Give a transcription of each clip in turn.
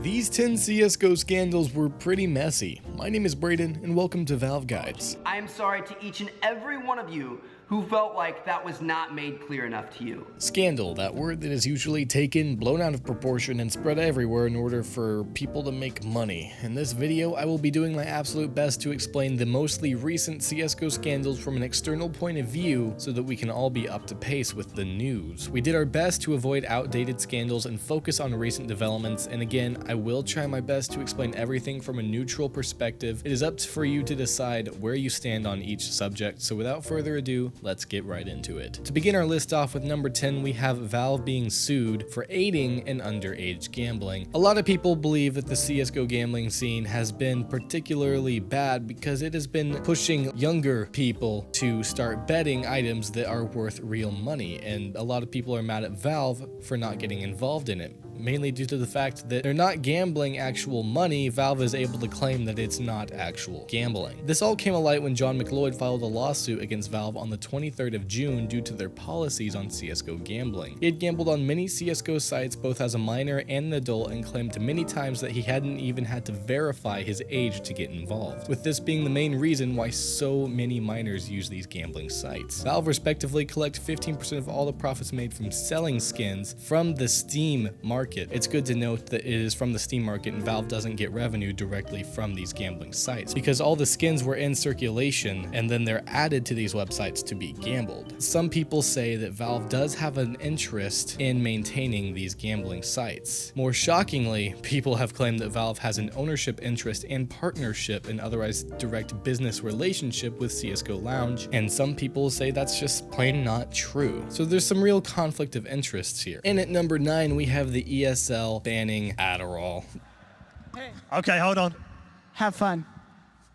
These 10 CSGO scandals were pretty messy. My name is Braden, and welcome to Valve Guides. I am sorry to each and every one of you who felt like that was not made clear enough to you. Scandal, that word that is usually taken, blown out of proportion, and spread everywhere in order for people to make money. In this video, I will be doing my absolute best to explain the mostly recent CSGO scandals from an external point of view so that we can all be up to pace with the news. We did our best to avoid outdated scandals and focus on recent developments, and again, I will try my best to explain everything from a neutral perspective. It is up for you to decide where you stand on each subject, so without further ado, let's get right into it. To begin our list off with number 10, we have Valve being sued for aiding in underage gambling. A lot of people believe that the CSGO gambling scene has been particularly bad because it has been pushing younger people to start betting items that are worth real money, and a lot of people are mad at Valve for not getting involved in it. Mainly due to the fact that they're not gambling actual money, Valve is able to claim that it's not actual gambling. This all came alight when John McLeod filed a lawsuit against Valve on the 23rd of June due to their policies on CSGO gambling. He had gambled on many CSGO sites both as a minor and an adult and claimed many times that he hadn't even had to verify his age to get involved, with this being the main reason why so many minors use these gambling sites. Valve respectively collect 15% of all the profits made from selling skins from the Steam market. It's good to note that it is from the Steam market and Valve doesn't get revenue directly from these gambling sites because all the skins were in circulation and then they're added to these websites to be gambled. Some people say that Valve does have an interest in maintaining these gambling sites. More shockingly, people have claimed that Valve has an ownership interest and partnership and otherwise direct business relationship with CSGO Lounge, and some people say that's just plain not true. So there's some real conflict of interests here. And at number 9, we have the ESL banning ADDERALL. Hey. Okay, hold on. Have fun.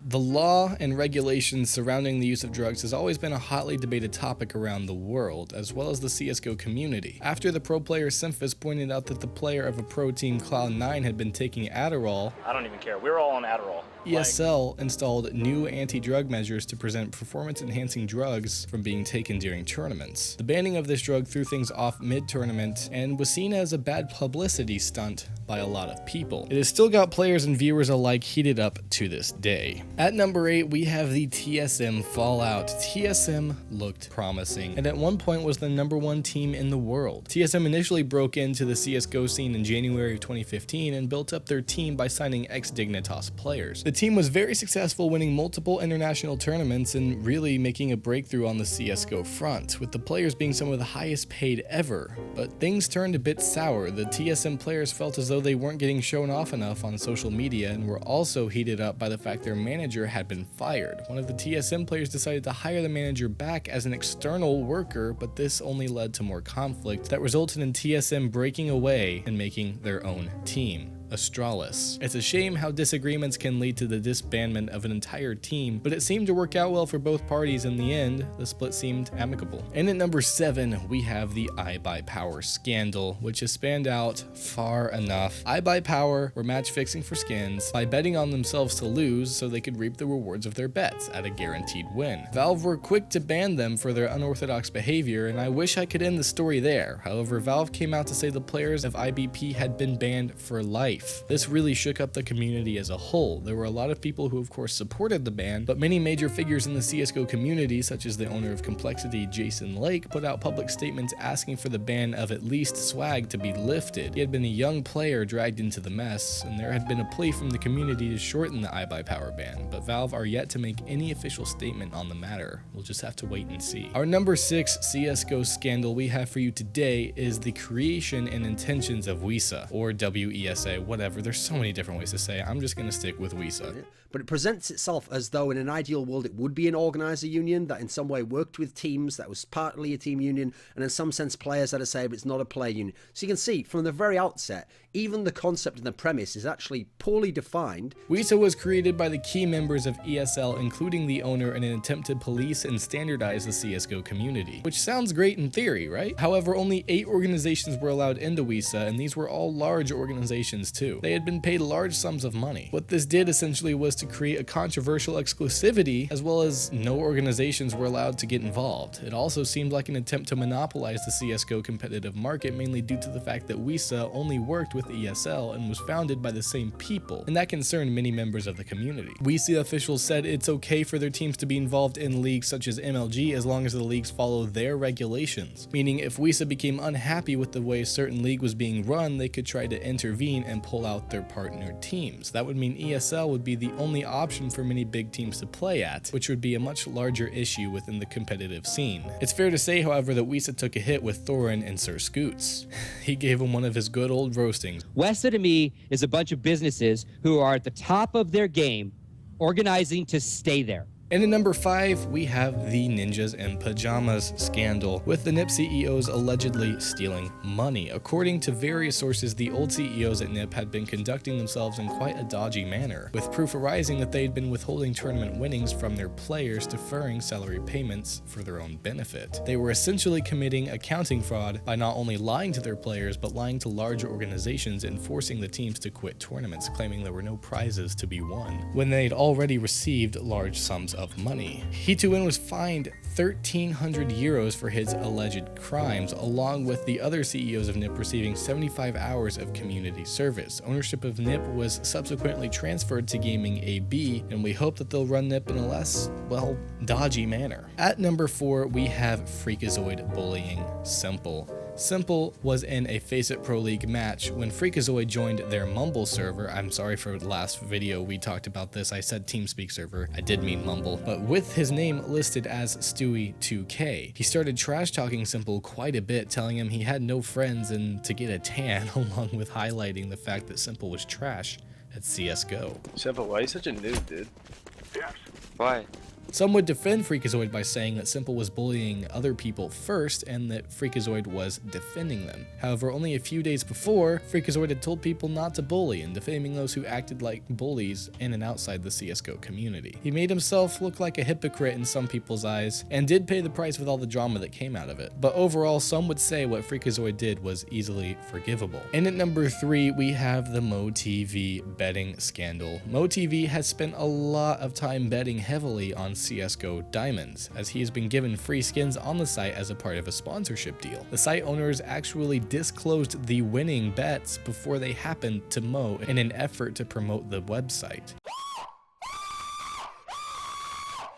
The law and regulations surrounding the use of drugs has always been a hotly debated topic around the world, as well as the CSGO community. After the pro player Symphus pointed out that the player of a pro team Cloud9 had been taking ADDERALL, I don't even care. We're all on ADDERALL. ESL installed new anti-drug measures to prevent performance-enhancing drugs from being taken during tournaments. The banning of this drug threw things off mid-tournament and was seen as a bad publicity stunt by a lot of people. It has still got players and viewers alike heated up to this day. At number 8, we have the TSM fallout. TSM looked promising, and at one point was the #1 team in the world. TSM initially broke into the CSGO scene in January of 2015 and built up their team by signing ex-Dignitas players. The team was very successful, winning multiple international tournaments and really making a breakthrough on the CSGO front, with the players being some of the highest paid ever. But things turned a bit sour. The TSM players felt as though they weren't getting shown off enough on social media and were also heated up by the fact their manager had been fired. One of the TSM players decided to hire the manager back as an external worker, but this only led to more conflict that resulted in TSM breaking away and making their own team, Astralis. It's a shame how disagreements can lead to the disbandment of an entire team, but it seemed to work out well for both parties in the end. The split seemed amicable. And at number 7, we have the IBUYPOWER scandal, which has spanned out far enough. IBUYPOWER were match fixing for skins by betting on themselves to lose so they could reap the rewards of their bets at a guaranteed win. Valve were quick to ban them for their unorthodox behavior, and I wish I could end the story there. However, Valve came out to say the players of IBP had been banned for life. This really shook up the community as a whole. There were a lot of people who of course supported the ban, but many major figures in the CSGO community, such as the owner of Complexity, Jason Lake, put out public statements asking for the ban of at least Swag to be lifted. He had been a young player dragged into the mess, and there had been a plea from the community to shorten the IBUYPOWER ban, but Valve are yet to make any official statement on the matter. We'll just have to wait and see. Our number 6 CSGO scandal we have for you today is the creation and intentions of WISA, or WESA, whatever. There's so many different ways to say it. I'm just going to stick with WISA. But it presents itself as though in an ideal world it would be an organizer union that in some way worked with teams, that was partly a team union, and in some sense players had a say, but it's not a player union. So you can see from the very outset, even the concept and the premise is actually poorly defined. WISA was created by the key members of ESL, including the owner, in an attempt to police and standardize the CSGO community, which sounds great in theory, right? However, only 8 organizations were allowed into WISA, and these were all large organizations too. They had been paid large sums of money. What this did essentially was to create a controversial exclusivity, as well as no organizations were allowed to get involved. It also seemed like an attempt to monopolize the CSGO competitive market, mainly due to the fact that WISA only worked with ESL and was founded by the same people, and that concerned many members of the community. WISA officials said it's okay for their teams to be involved in leagues such as MLG as long as the leagues follow their regulations, meaning if WISA became unhappy with the way a certain league was being run, they could try to intervene and pull out their partner teams. That would mean ESL would be the only option for many big teams to play at, which would be a much larger issue within the competitive scene. It's fair to say, however, that WISA took a hit with Thorin and Sir Scoots. He gave him one of his good old roastings. WESA to me is a bunch of businesses who are at the top of their game, organizing to stay there. And at number 5, we have the Ninjas in Pajamas scandal, with the NIP CEOs allegedly stealing money. According to various sources, the old CEOs at NIP had been conducting themselves in quite a dodgy manner, with proof arising that they had been withholding tournament winnings from their players, deferring salary payments for their own benefit. They were essentially committing accounting fraud by not only lying to their players, but lying to larger organizations and forcing the teams to quit tournaments, claiming there were no prizes to be won, when they'd already received large sums of money. He2Win was fined 1,300 euros for his alleged crimes, along with the other CEOs of NIP receiving 75 hours of community service. Ownership of NIP was subsequently transferred to Gaming AB, and we hope that they'll run NIP in a less, well, dodgy manner. At number 4, we have Freakazoid bullying Simple. Simple was in a Face It Pro League match when Freakazoid joined their Mumble server. I'm sorry for the last video we talked about this. I said TeamSpeak server. I did mean Mumble. But with his name listed as Stewie2K, he started trash talking Simple quite a bit, telling him he had no friends and to get a tan, along with highlighting the fact that Simple was trash at CSGO. Simple, why are you such a noob, dude? Yes. Why? Some would defend Freakazoid by saying that Simple was bullying other people first and that Freakazoid was defending them. However, only a few days before, Freakazoid had told people not to bully and defaming those who acted like bullies in and outside the CSGO community. He made himself look like a hypocrite in some people's eyes and did pay the price with all the drama that came out of it. But overall, some would say what Freakazoid did was easily forgivable. And at number 3, we have the MOETV betting scandal. MOETV has spent a lot of time betting heavily on CSGO Diamonds, as he has been given free skins on the site as a part of a sponsorship deal. The site owners actually disclosed the winning bets before they happened to Mo in an effort to promote the website.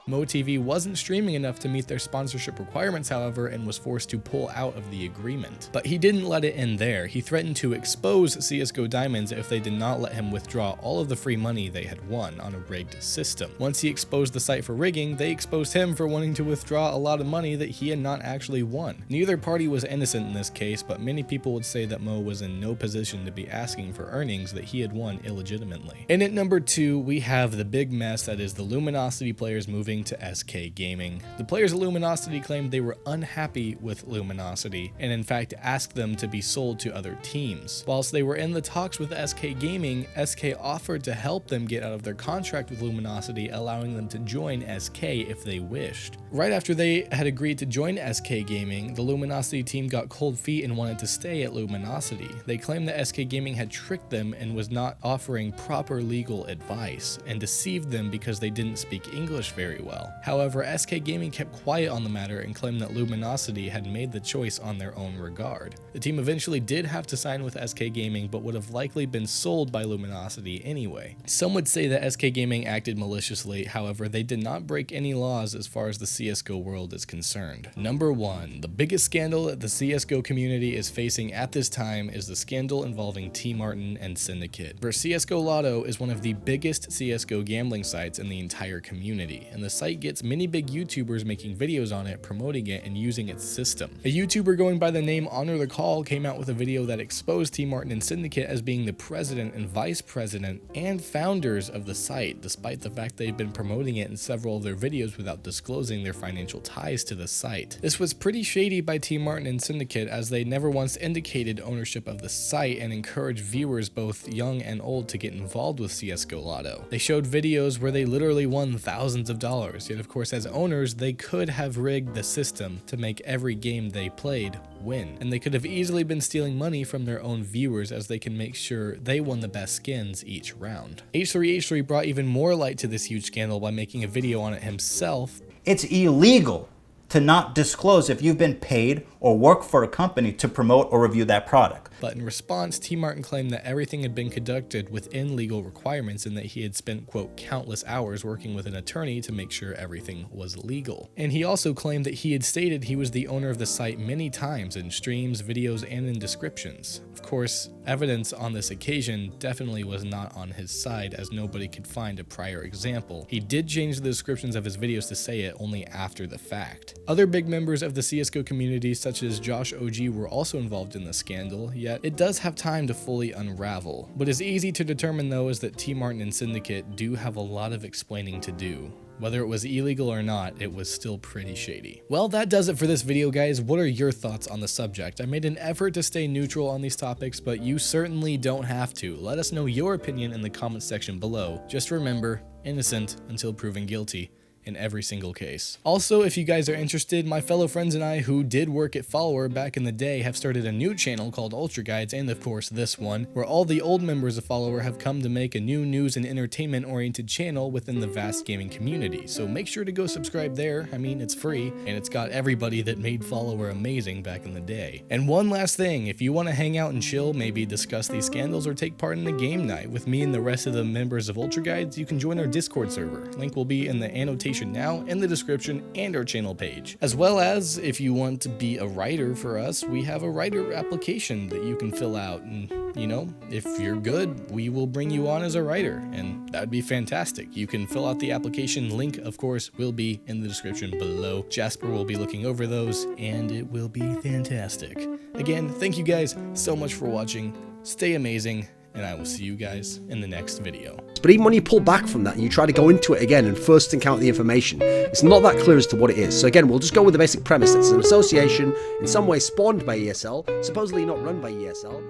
MOETV wasn't streaming enough to meet their sponsorship requirements, however, and was forced to pull out of the agreement. But he didn't let it end there. He threatened to expose CSGO Diamonds if they did not let him withdraw all of the free money they had won on a rigged system. Once he exposed the site for rigging, they exposed him for wanting to withdraw a lot of money that he had not actually won. Neither party was innocent in this case, but many people would say that Mo was in no position to be asking for earnings that he had won illegitimately. And at number 2, we have the big mess that is the Luminosity players moving to SK Gaming. The players at Luminosity claimed they were unhappy with Luminosity and in fact asked them to be sold to other teams. Whilst they were in the talks with SK Gaming, SK offered to help them get out of their contract with Luminosity, allowing them to join SK if they wished. Right after they had agreed to join SK Gaming, the Luminosity team got cold feet and wanted to stay at Luminosity. They claimed that SK Gaming had tricked them and was not offering proper legal advice, and deceived them because they didn't speak English very well. However, SK Gaming kept quiet on the matter and claimed that Luminosity had made the choice on their own regard. The team eventually did have to sign with SK Gaming, but would have likely been sold by Luminosity anyway. Some would say that SK Gaming acted maliciously, however, they did not break any laws as far as the CSGO world is concerned. Number 1, the biggest scandal that the CSGO community is facing at this time is the scandal involving tmartn and Syndicate. For CSGOLOTTO is one of the biggest CSGO gambling sites in the entire community, and the site gets many big YouTubers making videos on it, promoting it, and using its system. A YouTuber going by the name Honor the Call came out with a video that exposed tmartn and Syndicate as being the president and vice president and founders of the site, despite the fact they've been promoting it in several of their videos without disclosing their financial ties to the site. This was pretty shady by tmartn and Syndicate, as they never once indicated ownership of the site and encouraged viewers both young and old to get involved with CSGOLOTTO. They showed videos where they literally won thousands of dollars $100. Yet of course, as owners, they could have rigged the system to make every game they played win, and they could have easily been stealing money from their own viewers, as they can make sure they won the best skins each round. H3H3 brought even more light to this huge scandal by making a video on it himself. It's illegal to not disclose if you've been paid or work for a company to promote or review that product. But in response, tmartn claimed that everything had been conducted within legal requirements and that he had spent, quote, countless hours working with an attorney to make sure everything was legal. And he also claimed that he had stated he was the owner of the site many times in streams, videos, and in descriptions. Of course, evidence on this occasion definitely was not on his side, as nobody could find a prior example. He did change the descriptions of his videos to say it only after the fact. Other big members of the CSGO community, such as Josh OG, were also involved in the scandal, yet it does have time to fully unravel. What is easy to determine though is that tmartn and Syndicate do have a lot of explaining to do. Whether it was illegal or not, it was still pretty shady. Well, that does it for this video, guys. What are your thoughts on the subject? I made an effort to stay neutral on these topics, but you certainly don't have to. Let us know your opinion in the comments section below. Just remember, innocent until proven guilty in every single case. Also, if you guys are interested, my fellow friends and I who did work at Follower back in the day have started a new channel called Ultra Guides, and of course this one, where all the old members of Follower have come to make a new news and entertainment oriented channel within the vast gaming community. So make sure to go subscribe there. I mean, it's free, and it's got everybody that made Follower amazing back in the day. And one last thing, if you want to hang out and chill, maybe discuss these scandals or take part in a game night with me and the rest of the members of Ultra Guides, you can join our Discord server. Link will be in the annotation now, in the description, and our channel page. As well as, if you want to be a writer for us, we have a writer application that you can fill out, and you know, if you're good, we will bring you on as a writer, and that would be fantastic. You can fill out the application. Link, of course, will be in the description below. Jasper will be looking over those, and it will be fantastic. Again, thank you guys so much for watching. Stay amazing, and I will see you guys in the next video. But even when you pull back from that and you try to go into it again and first encounter the information, it's not that clear as to what it is. So again, we'll just go with the basic premise. It's an association in some way spawned by ESL, supposedly not run by ESL.